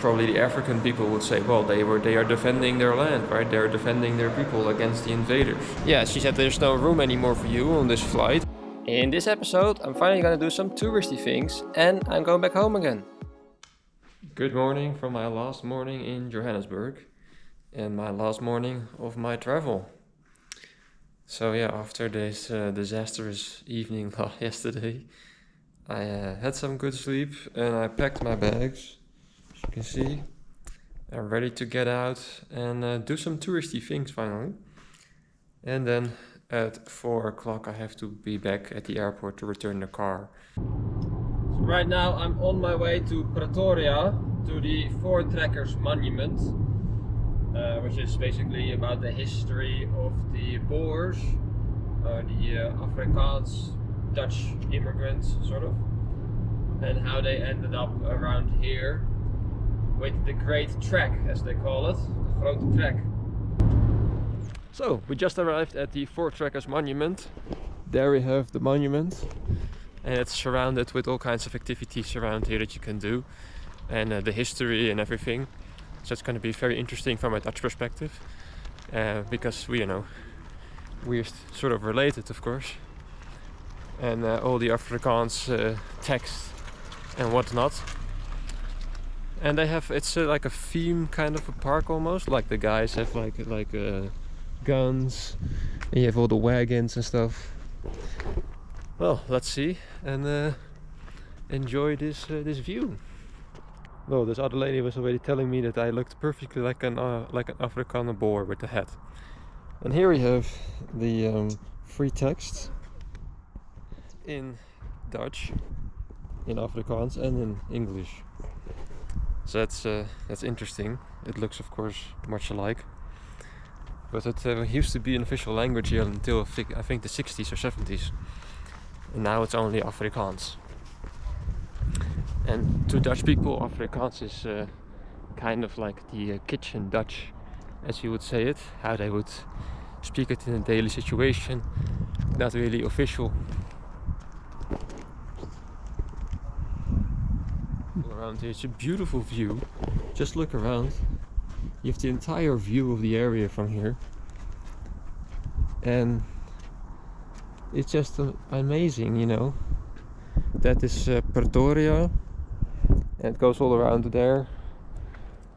probably the African people would say, well, they are defending their land, right? They're defending their people against the invaders. Yeah, she said there's no room anymore for you on this flight. In this episode, I'm finally gonna do some touristy things and I'm going back home again. Good morning from my last morning in Johannesburg and my last morning of my travel. So yeah, after this disastrous evening yesterday, I had some good sleep and I packed my bags. As you can see, I'm ready to get out and do some touristy things finally. And then at 4 o'clock I have to be back at the airport to return the car. So right now I'm on my way to Pretoria, to the Voortrekkers monument, which is basically about the history of the Boers, the Afrikaans, Dutch immigrants sort of, and how they ended up around here with the Great Trek, as they call it, the Grote Trek. So we just arrived at the Voortrekkers monument. There we have the monument, and it's surrounded with all kinds of activities around here that you can do, and the history and everything. So it's going to be very interesting from a Dutch perspective, because we're sort of related, of course, and all the Afrikaans text and whatnot. And they have, it's like a theme kind of a park almost, like the guys have like guns, and you have all the wagons and stuff. Well, let's see and enjoy this view. Well, this other lady was already telling me that I looked perfectly like an Afrikaner Boer with the hat. And here we have the free text in Dutch, in Afrikaans and in English. So that's interesting. It looks, of course, much alike. But it used to be an official language here until I think the 60s or 70s. And now it's only Afrikaans. And to Dutch people, Afrikaans is kind of like the kitchen Dutch, as you would say it. How they would speak it in a daily situation. Not really official. Around here, it's a beautiful view. Just look around. You have the entire view of the area from here, and it's just amazing, you know. That is Pretoria, and it goes all around there,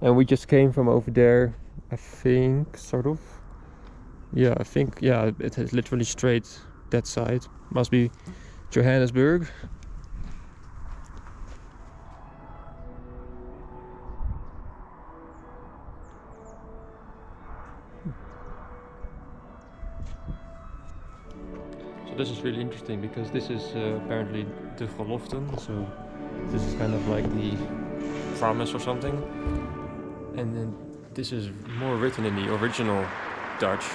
and we just came from over there, I think, sort of. Yeah, I think, yeah, it is literally straight that side. Must be Johannesburg. This is really interesting because this is apparently the geloften, so this is kind of like the promise or something. And then this is more written in the original Dutch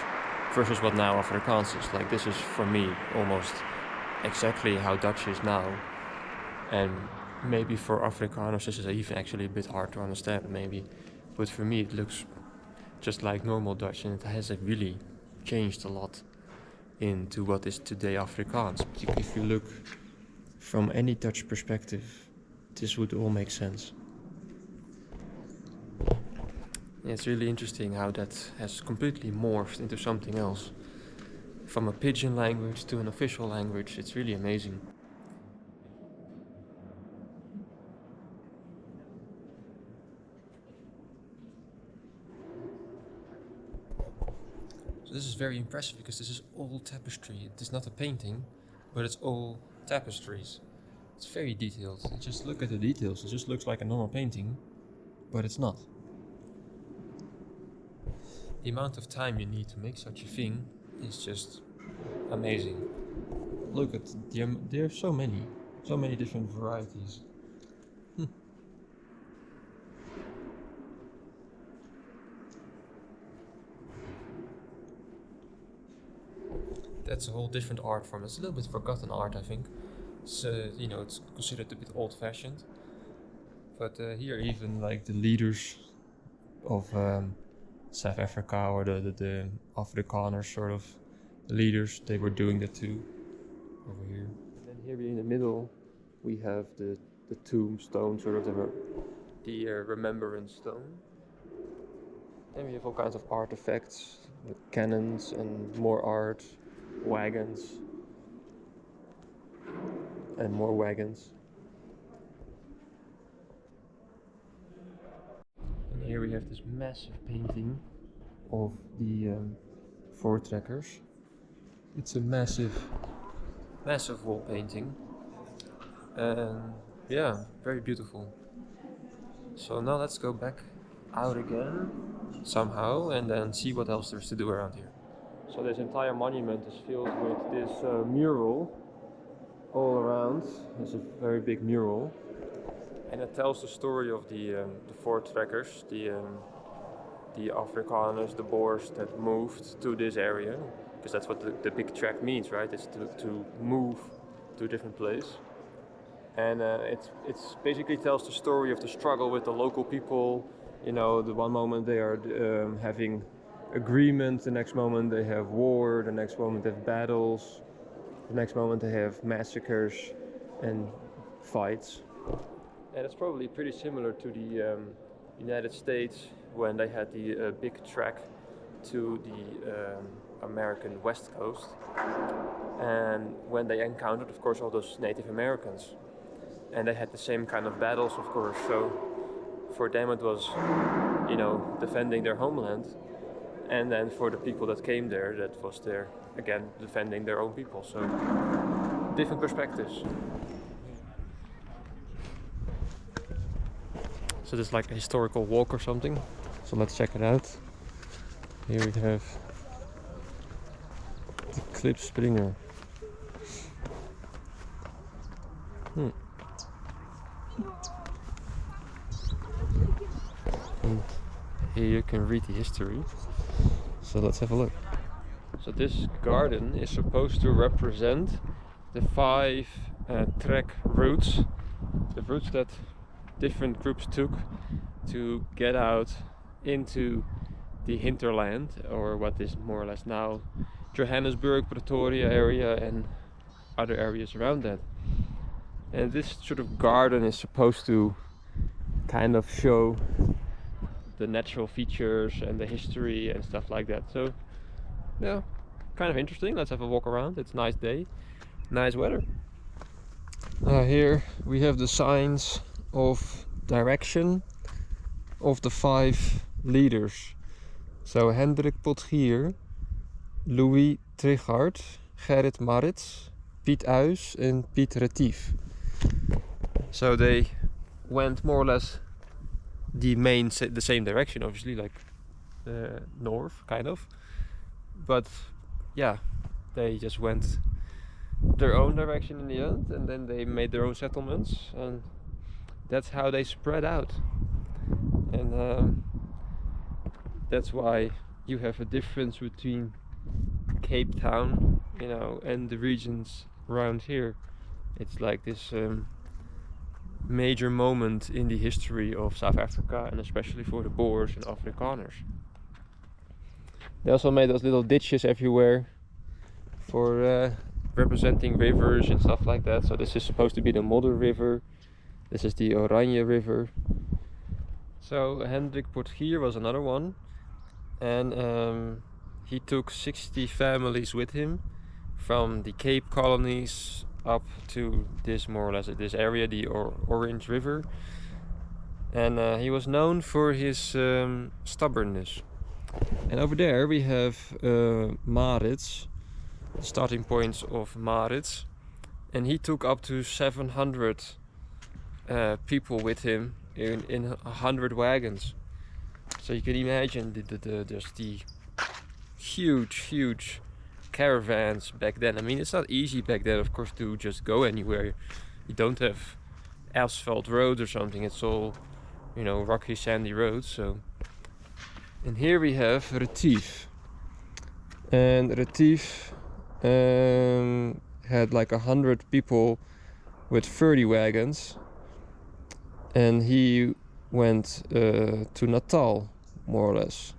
versus what now Afrikaans is. Like, this is for me almost exactly how Dutch is now. And maybe for Afrikaners this is even actually a bit hard to understand maybe. But for me it looks just like normal Dutch, and it hasn't really changed a lot into what is today Afrikaans. But if you look from any Dutch perspective, this would all make sense. Yeah, it's really interesting how that has completely morphed into something else. From a pidgin language to an official language, it's really amazing. This is very impressive because this is all tapestry. It is not a painting, but it's all tapestries. It's very detailed. Just look at the details. It just looks like a normal painting, but it's not. The amount of time you need to make such a thing is just amazing. Look at there are so many different varieties. That's a whole different art form. It's a little bit forgotten art, I think. It's it's considered a bit old-fashioned. But here, even like the leaders of South Africa, or the Afrikaners sort of leaders, they were doing that too. Over here. And then here in the middle, we have the tombstone, sort of the remembrance stone. And we have all kinds of artifacts, with cannons and more art, wagons, and more wagons. And here we have this massive painting of the Voortrekkers. It's a massive wall painting, and yeah, very beautiful. So now let's go back out again somehow and then see what else there's to do around here. So this entire monument is filled with this mural all around. It's a very big mural, and it tells the story of the Voortrekkers, the Afrikaners, the Boers that moved to this area, because that's what the big track means, right? It's to move to a different place. And it's basically tells the story of the struggle with the local people. You know, the one moment they are having agreement, the next moment they have war, the next moment they have battles, the next moment they have massacres and fights. And it's probably pretty similar to the United States when they had the big trek to the American West Coast, and when they encountered, of course, all those Native Americans, and they had the same kind of battles, of course. So for them it was, you know, defending their homeland, and then for the people that came there, that was there again defending their own people. So different perspectives. So this is like a historical walk or something. So let's check it out. Here we have the Klipspringer. And here you can read the history. So let's have a look. So this garden is supposed to represent the 5 trek routes, the routes that different groups took to get out into the hinterland, or what is more or less now Johannesburg, Pretoria area and other areas around that. And this sort of garden is supposed to kind of show the natural features and the history and stuff like that. So yeah, kind of interesting. Let's have a walk around. It's a nice day, nice weather. Here we have the signs of direction of the 5 leaders. So Hendrik Potgier, Louis Trichardt, Gerrit Maritz, Piet Uys and Piet Retief. So they went more or less the same direction, obviously, like north kind of, but yeah, they just went their own direction in the end, and then they made their own settlements, and that's how they spread out. And that's why you have a difference between Cape Town, you know, and the regions around here. It's like this major moment in the history of South Africa, and especially for the Boers and Afrikaners. They also made those little ditches everywhere for representing rivers and stuff like that. So this is supposed to be the Modder River, this is the Oranje River. So Hendrik Potgier was another one, and he took 60 families with him from the Cape colonies up to this, more or less this area, the Orange River, and he was known for his stubbornness. And over there we have Maritz, the starting points of Maritz, and he took up to 700 people with him in 100 wagons. So you can imagine just the huge caravans back then. I mean, it's not easy back then, of course, to just go anywhere. You don't have asphalt roads or something. It's all, you know, rocky, sandy roads. So, and here we have Retief, and Retief had like 100 people with 30 wagons, and he went to Natal, more or less.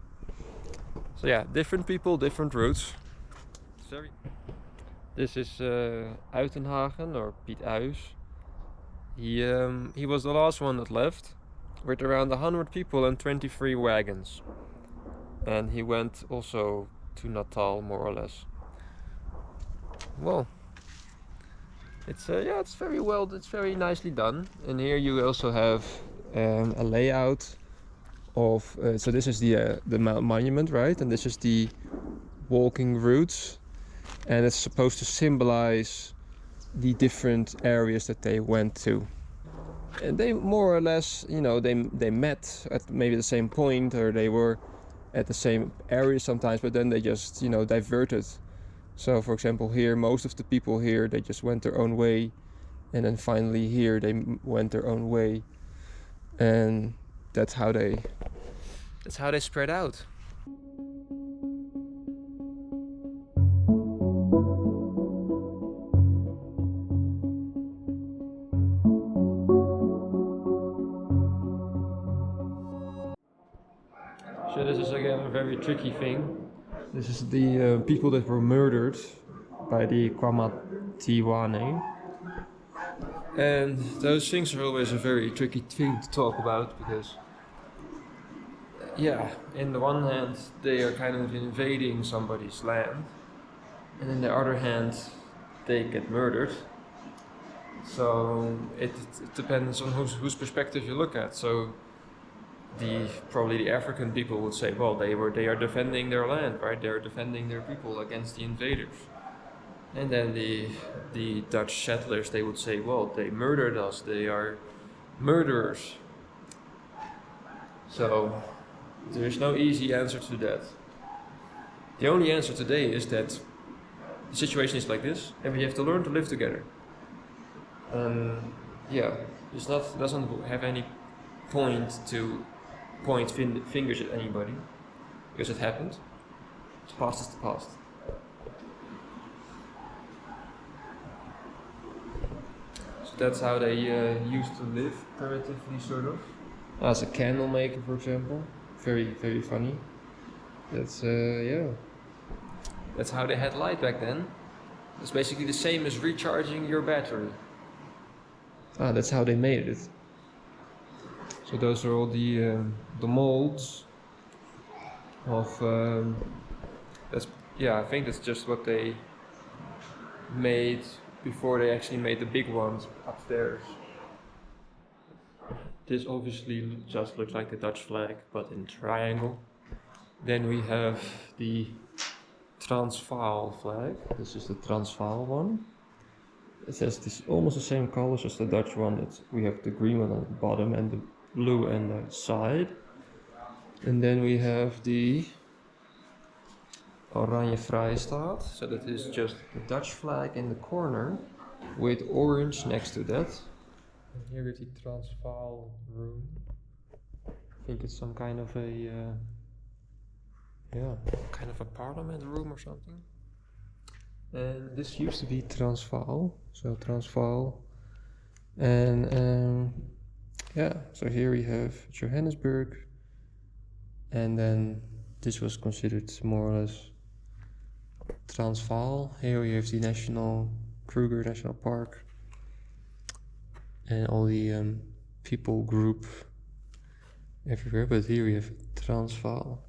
So yeah, different people, different routes. Sorry. This is Uitenhagen, or Piet Uys. He was the last one that left, with around 100 people and 23 wagons. And he went also to Natal, more or less. Well, it's it's very nicely done. And here you also have a layout of so this is the monument, right? And this is the walking routes, and it's supposed to symbolize the different areas that they went to. And they more or less, you know, they met at maybe the same point, or they were at the same area sometimes, but then they just, you know, diverted. So for example, here most of the people here, they just went their own way, and then finally here they went their own way, and that's how they spread out. So this is again a very tricky thing. This is the people that were murdered by the Kwamatiwane. And those things are always a very tricky thing to talk about, because yeah, in the one hand they are kind of invading somebody's land, and in the other hand they get murdered. So it depends on whose perspective you look at. So probably the African people would say, well, they are defending their land, right? They are defending their people against the invaders. And then the Dutch settlers, they would say, well, they murdered us, they are murderers. So there is no easy answer to that. The only answer today is that the situation is like this, and we have to learn to live together. Yeah, doesn't have any point to point fingers at anybody, because it happened. The past is the past. So that's how they used to live primitively, sort of. As a candle maker, for example. Very, very funny. That's yeah. That's how they had light back then. It's basically the same as recharging your battery. That's how they made it. So those are all the molds of I think that's just what they made before they actually made the big ones upstairs. This obviously just looks like the Dutch flag, but in triangle. Then we have the Transvaal flag. This is the Transvaal one. It says this almost the same colors as the Dutch one. We have the green one on the bottom and the blue on the side. And then we have the Oranje Vrijstaat. So that is just the Dutch flag in the corner with orange next to that. And here is the Transvaal room. I think it's some kind of a kind of a parliament room or something. And this used to be Transvaal, so Transvaal. And so here we have Johannesburg, and then this was considered more or less Transvaal. Here we have the Kruger National Park, and all the people group everywhere, but here we have Transvaal,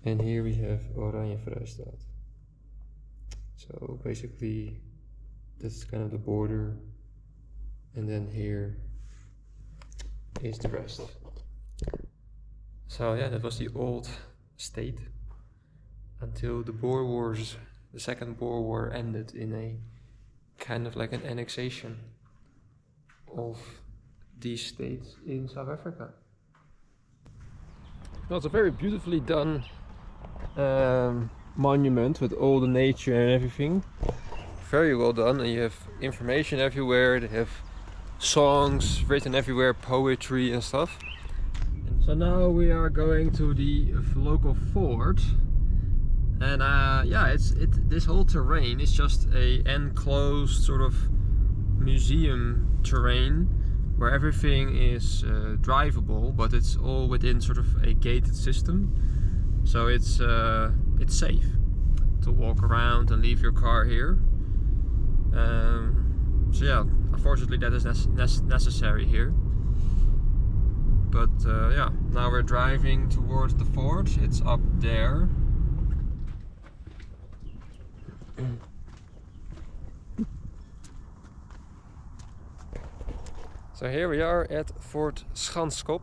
and here we have Oranje Vrijstaat. So basically that's kind of the border, and then here is the rest. So yeah, that was the old state until the Boer Wars, the Second Boer War, ended in a kind of like an annexation of these states in South Africa. Well, it's a very beautifully done monument with all the nature and everything. Very well done, and you have information everywhere. They have songs written everywhere, poetry and stuff. And so now we are going to the local fort, and this whole terrain is just a enclosed sort of museum terrain where everything is drivable, but it's all within sort of a gated system. So it's safe to walk around and leave your car here. So yeah, unfortunately that is necessary here. But yeah, now we're driving towards the fort. It's up there. So here we are at Fort Schanskop.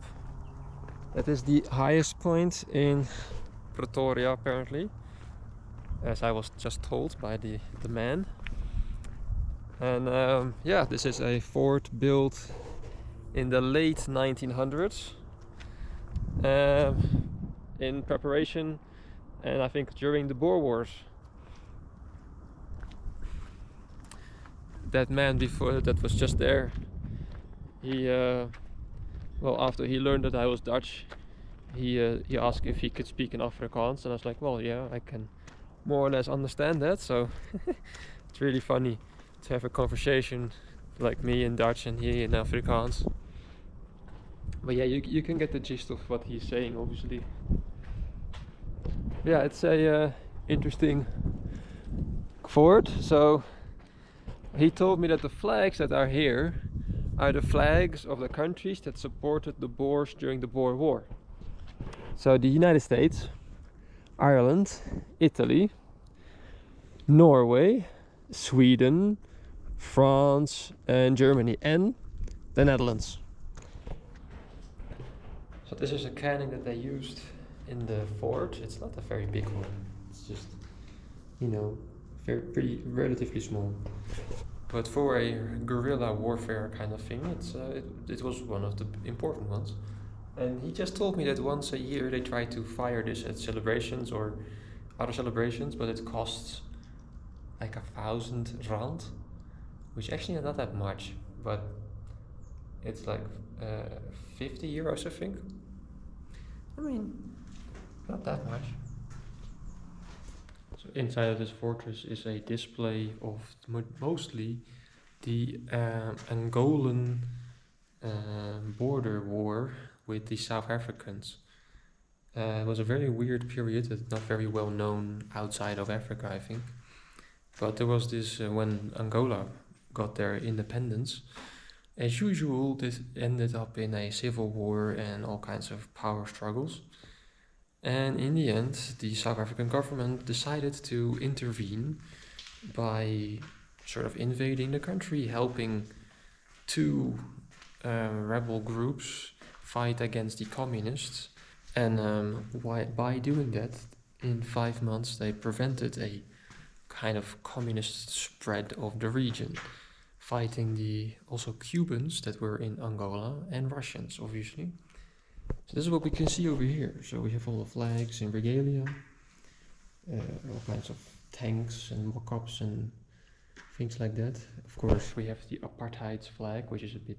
That is the highest point in Pretoria, apparently, as I was just told by the man. And yeah, this is a fort built in the late 1900s in preparation, and I think during the Boer Wars. That man before that was just there, he well, after he learned that I was Dutch, he asked if he could speak in Afrikaans, and I was like, well, yeah, I can more or less understand that. So it's really funny to have a conversation like me in Dutch and he in Afrikaans. But yeah, you can get the gist of what he's saying, obviously. Yeah, it's a interesting fort. So he told me that the flags that are here are the flags of the countries that supported the Boers during the Boer War. So the United States, Ireland, Italy, Norway, Sweden, France and Germany, and the Netherlands. So this is a cannon that they used in the fort. It's not a very big one. It's just, you know, pretty relatively small. But for a guerrilla warfare kind of thing, it was one of the important ones. And he just told me that once a year they try to fire this at celebrations or other celebrations, but it costs like 1,000 rand, which actually is not that much, but it's like 50 euros, I think. I mean, not that much. So inside of this fortress is a display of mostly the Angolan border war with the South Africans. It was a very weird period, it's not very well known outside of Africa, I think. But there was this, when Angola got their independence, as usual, this ended up in a civil war and all kinds of power struggles. And in the end, the South African government decided to intervene by sort of invading the country, helping two rebel groups fight against the communists. And by doing that, in 5 months, they prevented a kind of communist spread of the region, fighting the also Cubans that were in Angola and Russians, obviously. So this is what we can see over here. So we have all the flags and regalia, all kinds of tanks and mock-ups and things like that. Of course, we have the apartheid flag, which is a bit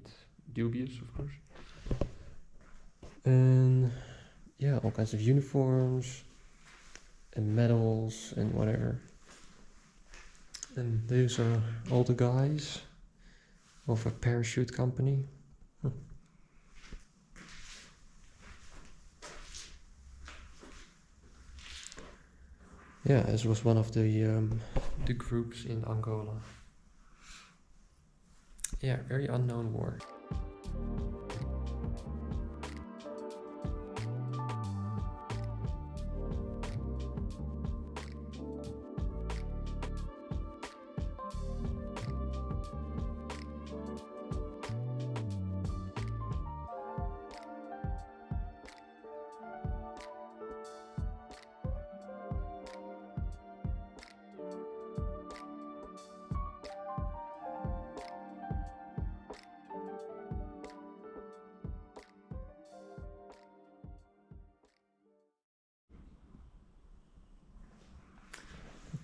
dubious, of course. And yeah, all kinds of uniforms and medals and whatever. And these are all the guys of a parachute company. Yeah, this was one of the groups in Angola. Yeah, very unknown war.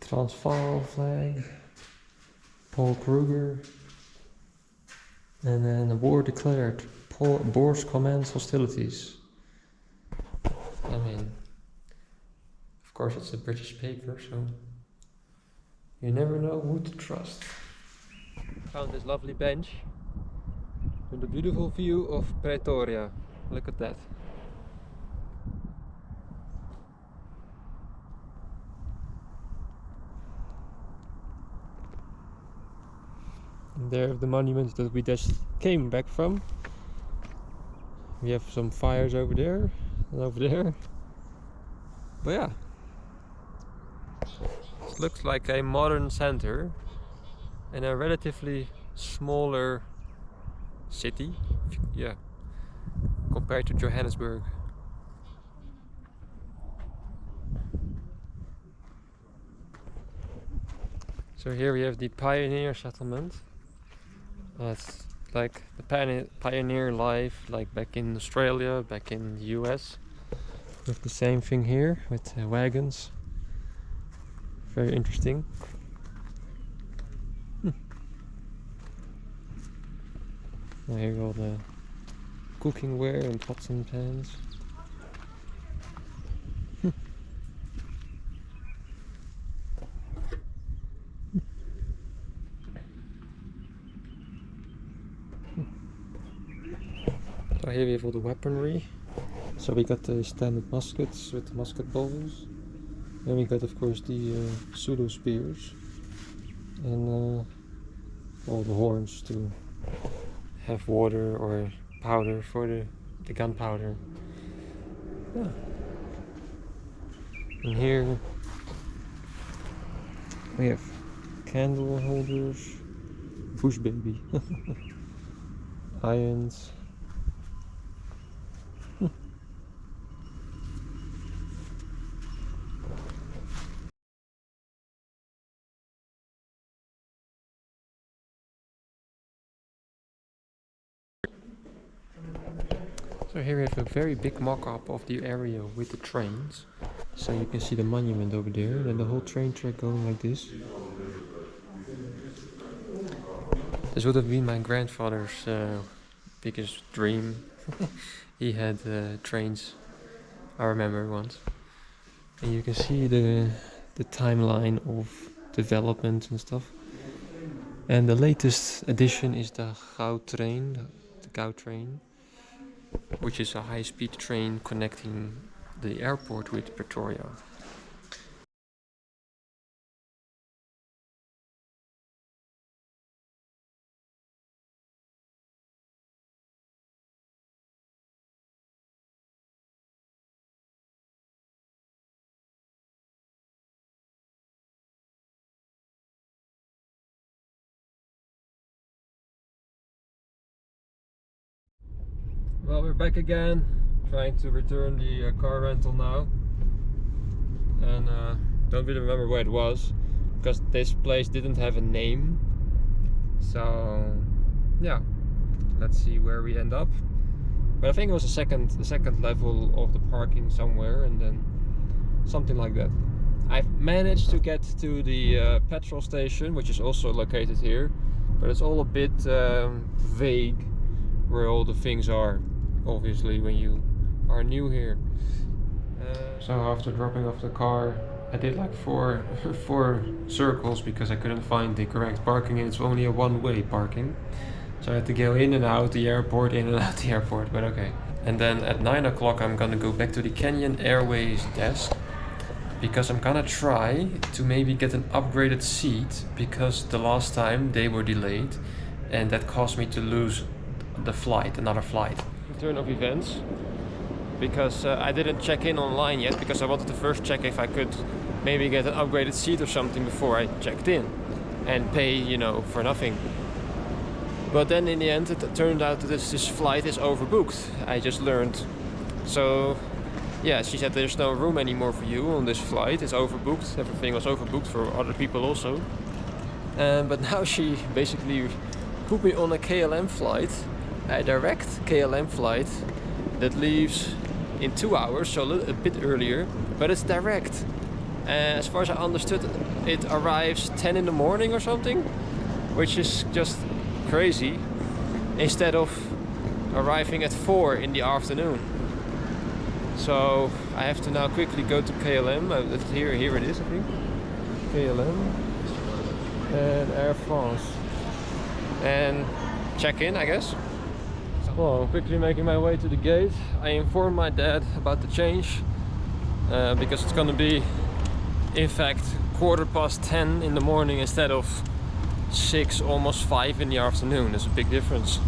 Transvaal flag, Paul Kruger, and then the war declared, Boers commence hostilities. I mean, of course it's a British paper, so you never know who to trust. Found this lovely bench with a beautiful view of Pretoria. Look at that. And there are the monuments that we just came back from. We have some fires over there and over there. But yeah, it looks like a modern center in a relatively smaller city, yeah, compared to Johannesburg. So here we have the pioneer settlement. It's like the pioneer life, like back in Australia, back in the US. We have the same thing here with wagons. Very interesting. Now here all the cooking ware and pots and pans. So here we have all the weaponry. So we got the standard muskets with the musket balls. Then we got, of course, the pseudo spears and all the horns to have water or powder for the gunpowder. Yeah. And here we have candle holders, bush baby, irons. So here we have a very big mock-up of the area with the trains. So you can see the monument over there and the whole train track going like this. This would have been my grandfather's biggest dream. He had trains, I remember once. And you can see the timeline of development and stuff. And the latest addition is the Gautrain, which is a high-speed train connecting the airport with Pretoria. Well, we're back again, trying to return the car rental now, and don't really remember where it was because this place didn't have a name. So yeah, let's see where we end up. But I think it was the second level of the parking somewhere, and then something like that. I've managed to get to the petrol station, which is also located here, but it's all a bit vague where all the things are, obviously, when you are new here. So after dropping off the car, I did like four circles because I couldn't find the correct parking, and it's only a one-way parking. So I had to go in and out the airport, in and out the airport, but okay. And then at 9 o'clock I'm gonna go back to the Kenyan Airways desk because I'm gonna try to maybe get an upgraded seat, because the last time they were delayed and that caused me to lose the flight, another flight. Turn of events, because I didn't check in online yet, because I wanted to first check if I could maybe get an upgraded seat or something before I checked in and pay, you know, for nothing. But then in the end it turned out that this flight is overbooked, I just learned. So yeah, she said there's no room anymore for you on this flight, it's overbooked, everything was overbooked for other people also. But now she basically put me on a KLM flight, a direct KLM flight that leaves in 2 hours, so a bit earlier, but it's direct. As far as I understood, it arrives 10 in the morning or something, which is just crazy, instead of arriving at 4 in the afternoon. So I have to now quickly go to KLM. Here it is, I think. KLM and Air France, and check in, I guess. Well, I'm quickly making my way to the gate. I informed my dad about the change because it's gonna be, in fact, 10:15 in the morning instead of 6, almost 5 in the afternoon. There's a big difference.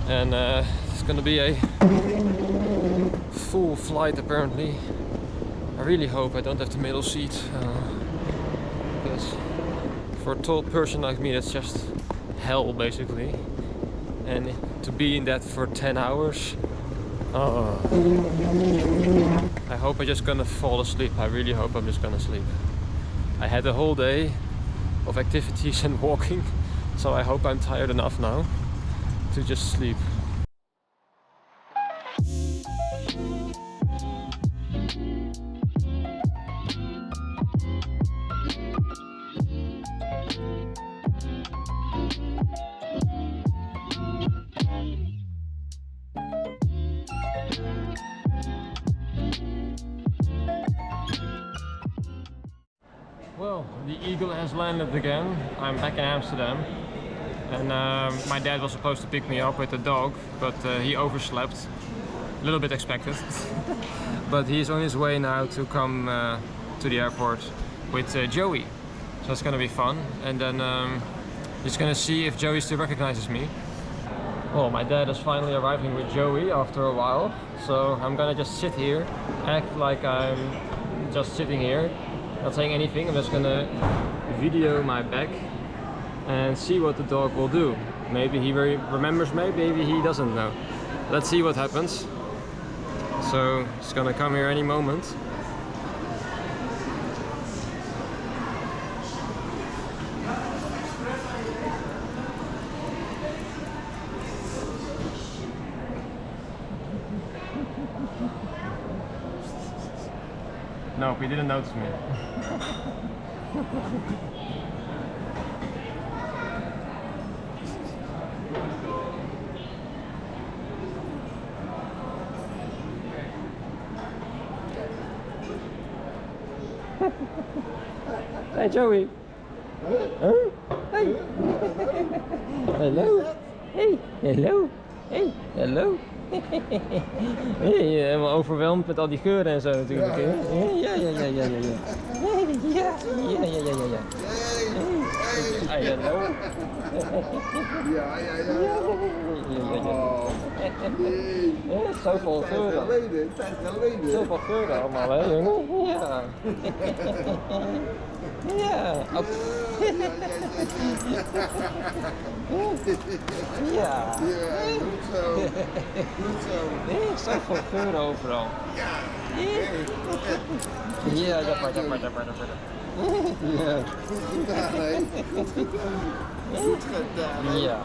And It's gonna be a full flight apparently. I really hope I don't have the middle seat. Because for a tall person like me, that's just hell basically. And to be in that for 10 hours. I hope I'm just gonna fall asleep. I really hope I'm just gonna sleep. I had a whole day of activities and walking, so I hope I'm tired enough now to just sleep. Well, the eagle has landed again. I'm back in Amsterdam. And my dad was supposed to pick me up with the dog, but he overslept. A little bit expected. But he's on his way now to come to the airport with Joey. So it's gonna be fun. And then he's gonna see if Joey still recognizes me. Well, my dad is finally arriving with Joey after a while. So I'm gonna just sit here, act like I'm just sitting here. Not saying anything, I'm just gonna video my back and see what the dog will do. Maybe he remembers me, maybe he doesn't know. Let's see what happens. So he's gonna come here any moment. No, he didn't notice me. Hey Joey. Huh? Hey. Hello. Hey. Hello. Hey. Hello. Hey, helemaal overweldigd met al die geuren en zo natuurlijk. Hè? Ja. Hey, hallo. Ja. Zoveel geuren. Zoveel geuren allemaal, hè jongen? Ja. Ja. Ja. Goed zo. Goed zo. Nee, zoveel geuren overal. Ja. Ja, dat maar. Ja. Goed gedaan, hè? Goed gedaan. Ja.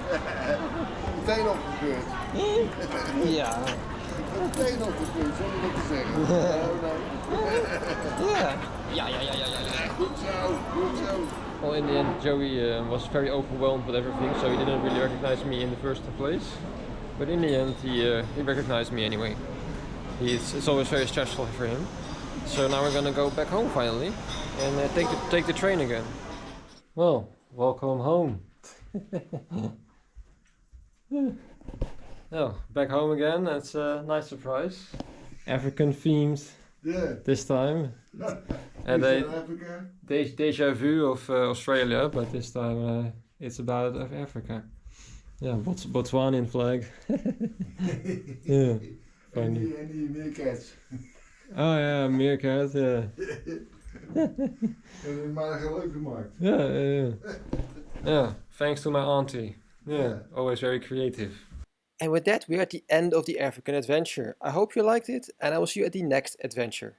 Meteen opgekeurd. Ja. Meteen opgekeurd, zonder wat te zeggen. Ja. Ja. Goed zo. Well, in the end, Joey was very overwhelmed with everything, so he didn't really recognize me in the first place. But in the end, he recognized me anyway. It's always very stressful for him. So now we're gonna go back home finally and take the train again. Well, welcome home. Oh, back home again. That's a nice surprise. African themed. Yeah. This time. And deja vu of Australia, but this time it's about Africa. Yeah, Botswanian flag. Yeah. Funny. And die meerkats. Oh yeah, meerkat, yeah. Maar heel leuk gemaakt. Yeah. Thanks to my auntie. Yeah, always very creative. And with that, we're at the end of the African adventure. I hope you liked it, and I will see you at the next adventure.